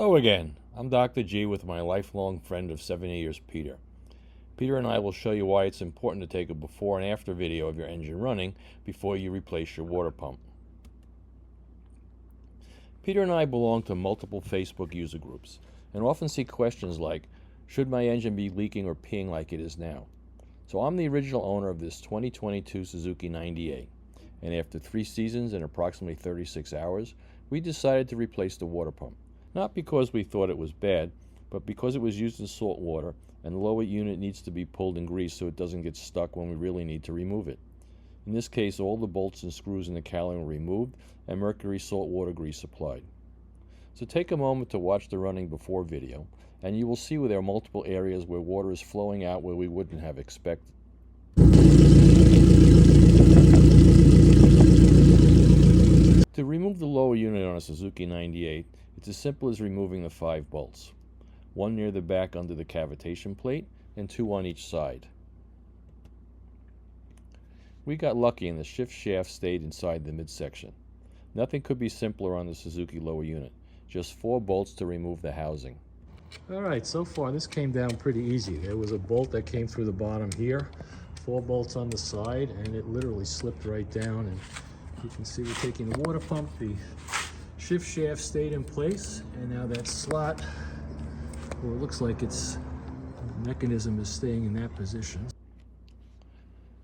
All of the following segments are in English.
Hello again. I'm Dr. G with my lifelong friend of 7 years, Peter. Peter and I will show you why it's important to take a before and after video of your engine running before you replace your water pump. Peter and I belong to multiple Facebook user groups and often see questions like, should my engine be leaking or peeing like it is now? So I'm the original owner of this 2022 Suzuki 90A, and after 3 seasons and approximately 36 hours, we decided to replace the water pump. Not because we thought it was bad, but because it was used in salt water and the lower unit needs to be pulled and greased so it doesn't get stuck when we really need to remove it. In this case, all the bolts and screws in the cowling were removed and mercury salt water grease applied. So take a moment to watch the running before video, and you will see where there are multiple areas where water is flowing out where we wouldn't have expected. To remove the lower unit on a Suzuki 98, it's as simple as removing the 5 bolts. 1 near the back under the cavitation plate, and 2 on each side. We got lucky and the shift shaft stayed inside the midsection. Nothing could be simpler on the Suzuki lower unit. Just 4 bolts to remove the housing. Alright, so far this came down pretty easy. There was a bolt that came through the bottom here, 4 bolts on the side, and it literally slipped right down. And you can see we're taking the water pump, the shift shaft stayed in place, and now that slot, or it looks like its mechanism is staying in that position.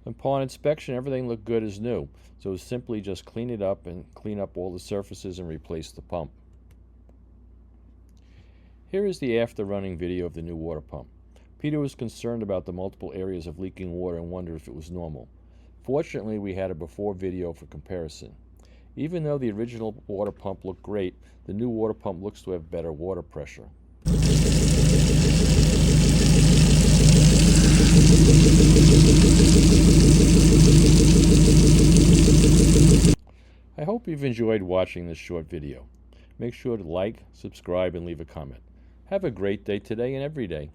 Upon inspection, everything looked good as new, so it's simply just clean it up and clean up all the surfaces and replace the pump. Here is the after running video of the new water pump. Peter was concerned about the multiple areas of leaking water and wondered if it was normal. Fortunately, we had a before video for comparison. Even though the original water pump looked great, the new water pump looks to have better water pressure. I hope you've enjoyed watching this short video. Make sure to like, subscribe, and leave a comment. Have a great day today and every day.